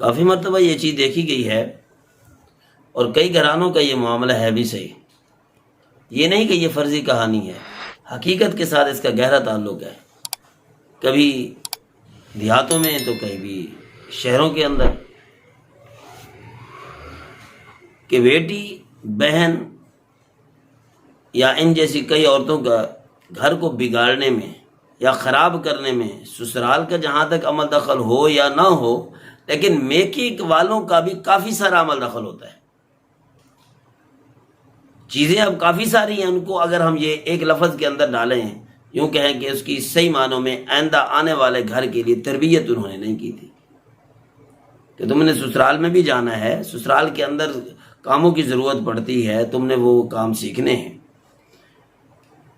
کافی مرتبہ یہ چیز دیکھی گئی ہے اور کئی گھرانوں کا یہ معاملہ ہے بھی صحیح. یہ نہیں کہ یہ فرضی کہانی ہے، حقیقت کے ساتھ اس کا گہرا تعلق ہے. کبھی دیہاتوں میں تو کبھی شہروں کے اندر کہ بیٹی بہن یا ان جیسی کئی عورتوں کا گھر کو بگاڑنے میں یا خراب کرنے میں سسرال کا جہاں تک عمل دخل ہو یا نہ ہو، لیکن میکی والوں کا بھی کافی سارا عمل دخل ہوتا ہے. چیزیں اب کافی ساری ہیں، ان کو اگر ہم یہ ایک لفظ کے اندر ڈالیں، یوں کہیں کہ اس کی صحیح معنوں میں آئندہ آنے والے گھر کے لیے تربیت انہوں نے نہیں کی تھی کہ تم نے سسرال میں بھی جانا ہے، سسرال کے اندر کاموں کی ضرورت پڑتی ہے، تم نے وہ کام سیکھنے ہیں.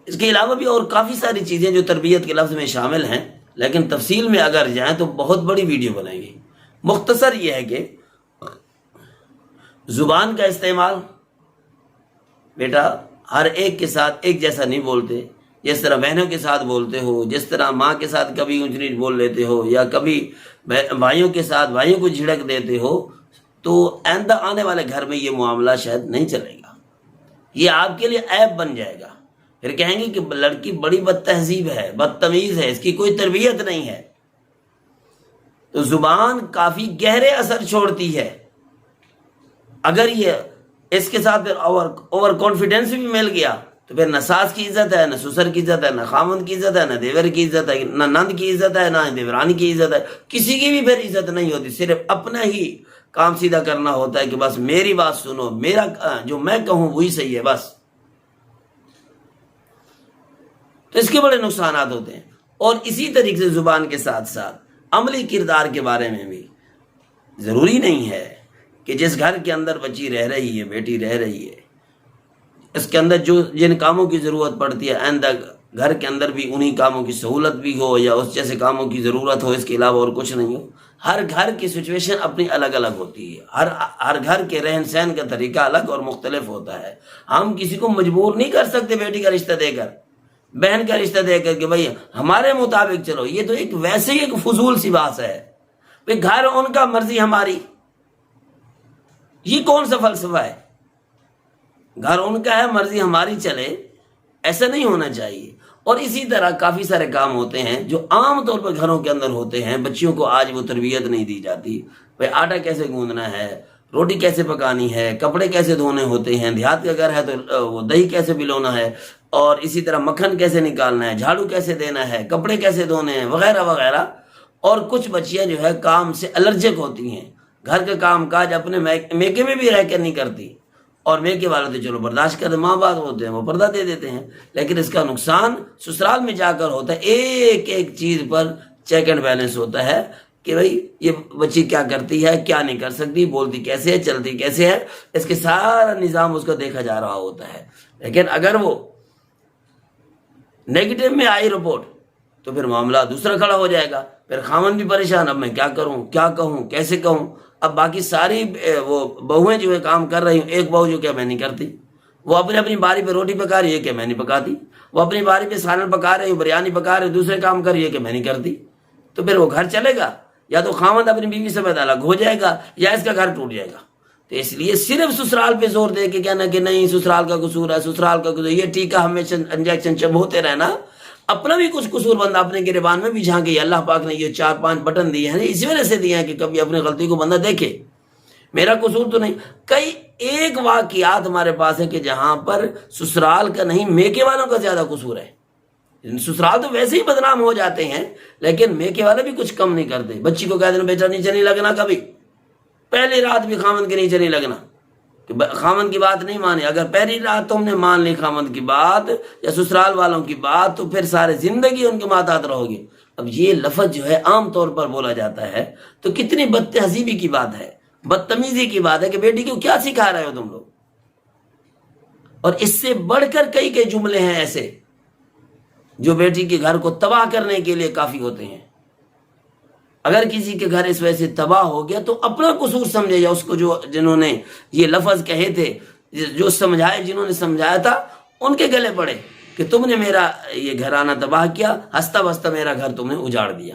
اس کے علاوہ بھی اور کافی ساری چیزیں جو تربیت کے لفظ میں شامل ہیں، لیکن تفصیل میں اگر جائیں تو بہت بڑی ویڈیو بنائیں گے. مختصر یہ ہے کہ زبان کا استعمال، بیٹا ہر ایک کے ساتھ ایک جیسا نہیں بولتے. جس طرح بہنوں کے ساتھ بولتے ہو، جس طرح ماں کے ساتھ کبھی اونچ نیچ بول لیتے ہو، یا کبھی بھائیوں کے ساتھ بھائیوں کو جھڑک دیتے ہو، تو آئندہ آنے والے گھر میں یہ معاملہ شاید نہیں چلے گا. یہ آپ کے لیے عیب بن جائے گا. پھر کہیں گے کہ لڑکی بڑی بد تہذیب ہے، بدتمیز ہے، اس کی کوئی تربیت نہیں ہے. تو زبان کافی گہرے اثر چھوڑتی ہے. اگر یہ اس کے ساتھ پھر اوور کانفیڈنس بھی مل گیا تو پھر نہ ساس کی عزت ہے، نہ سسر کی عزت ہے، نہ خامند کی عزت ہے، نہ دیور کی عزت ہے، نہ نند کی عزت ہے، نہ دیورانی کی عزت ہے. کسی کی بھی پھر عزت نہیں ہوتی. صرف اپنا ہی کام سیدھا کرنا ہوتا ہے کہ بس میری بات سنو، میرا جو میں کہوں وہی صحیح ہے بس. تو اس کے بڑے نقصانات ہوتے ہیں. اور اسی طریقے سے زبان کے ساتھ ساتھ عملی کردار کے بارے میں بھی ضروری نہیں ہے کہ جس گھر کے اندر بچی رہ رہی ہے، بیٹی رہ رہی ہے، اس کے اندر جو جن کاموں کی ضرورت پڑتی ہے آئندہ گھر کے اندر بھی انہی کاموں کی سہولت بھی ہو یا اس جیسے کاموں کی ضرورت ہو، اس کے علاوہ اور کچھ نہیں ہو. ہر گھر کی سچویشن اپنی الگ الگ ہوتی ہے. ہر گھر کے رہن سہن کا طریقہ الگ اور مختلف ہوتا ہے. ہم کسی کو مجبور نہیں کر سکتے بیٹی کا رشتہ دے کر، بہن کا رشتہ دے کر کہ بھائی ہمارے مطابق چلو. یہ تو ایک ویسے ہی ایک فضول سی بات ہے. بھائی گھر ان کا، مرضی ہماری، یہ کون سا فلسفہ ہے؟ گھر ان کا ہے، مرضی ہماری چلے، ایسا نہیں ہونا چاہیے. اور اسی طرح کافی سارے کام ہوتے ہیں جو عام طور پر گھروں کے اندر ہوتے ہیں. بچیوں کو آج وہ تربیت نہیں دی جاتی. بھائی آٹا کیسے گوندنا ہے، روٹی کیسے پکانی ہے، کپڑے کیسے دھونے ہوتے ہیں، دیہات کا گھر ہے تو وہ دہی کیسے پلونا ہے، اور اسی طرح مکھن کیسے نکالنا ہے، جھاڑو کیسے دینا ہے، کپڑے کیسے دھونے ہیں، وغیرہ وغیرہ. اور کچھ بچیاں جو ہے کام سے الرجک ہوتی ہیں، گھر کا کام کاج اپنے میکے میں بھی رہ کر نہیں کرتی. اور میکے والے تو چلو برداشت کرتے، ماں باپ ہوتے ہیں وہ پردہ دے دیتے ہیں. لیکن اس کا نقصان سسرال میں جا کر ہوتا ہے. ایک ایک چیز پر چیک اینڈ بیلنس ہوتا ہے کہ بھائی یہ بچی کیا کرتی ہے، کیا نہیں کر سکتی، بولتی کیسے ہے، چلتی کیسے ہے. اس کے سارا نظام اس کا دیکھا جا رہا ہوتا ہے. لیکن اگر وہ نیگیٹو میں آئی رپورٹ تو پھر معاملہ دوسرا کھڑا ہو جائے گا. پھر خامن بھی پریشان، اب میں کیا کروں، کیا کہوں، کیسے کہوں. اب باقی ساری وہ بہویں جو ہے کام کر رہی ہوں، ایک بہو جو کہ میں نہیں کرتی، وہ اپنی باری پہ روٹی پکا رہی ہے کہ میں نہیں پکاتی، وہ اپنی باری پہ سالن پکا رہی ہوں، بریانی پکا رہی، دوسرے کام کر رہی ہے کہ میں نہیں کرتی. تو پھر وہ گھر چلے گا؟ یا تو خامد اپنی بیوی سے الگ ہو جائے گا یا اس کا گھر ٹوٹ جائے گا. تو اس لیے صرف سسرال پہ زور دے کے کہنا کہ نہیں سسرال کا قصور ہے، سسرال کا قصور، یہ ٹھیک ہے ہمیشہ انجیکشن چب ہوتے رہنا. اپنا بھی کچھ قصور بندہ اپنے گریبان میں بھی جھانکے. اللہ پاک نے یہ 4-5 بٹن دیے ہیں اسی وجہ سے دیے ہیں کہ کبھی اپنی غلطی کو بندہ دیکھے. میرا قصور تو نہیں. کئی ایک واقعات ہمارے پاس ہیں کہ جہاں پر سسرال کا نہیں میکے والوں کا زیادہ قصور ہے. سسرال تو ویسے ہی بدنام ہو جاتے ہیں لیکن میکے والے بھی کچھ کم نہیں کرتے. بچی کو کہہ دینا بیٹا نیچے نہیں لگنا، کبھی پہلی رات بھی خامن کے نیچے نہیں لگنا، کہ خامن کی بات نہیں مانی. اگر پہلی رات تم نے مان لی خامن کی بات یا سسرال والوں کی بات تو پھر سارے زندگی ان کے ماتحت رہو گے. اب یہ لفظ جو ہے عام طور پر بولا جاتا ہے تو کتنی بد تہذیبی کی بات ہے، بدتمیزی کی بات ہے کہ بیٹی کو کیا سکھا رہے ہو تم لوگ. اور اس سے بڑھ کر کئی جملے ہیں ایسے جو بیٹی کے گھر کو تباہ کرنے کے لیے کافی ہوتے ہیں. اگر کسی کے گھر اس وجہ سے تباہ ہو گیا تو اپنا قصور سمجھے، یا اس کو جنہوں نے یہ لفظ کہے تھے، جو سمجھائے، جنہوں نے سمجھایا تھا، ان کے گلے پڑے کہ تم نے میرا یہ گھرانہ تباہ کیا، ہنستا بستا میرا گھر تم نے اجاڑ دیا.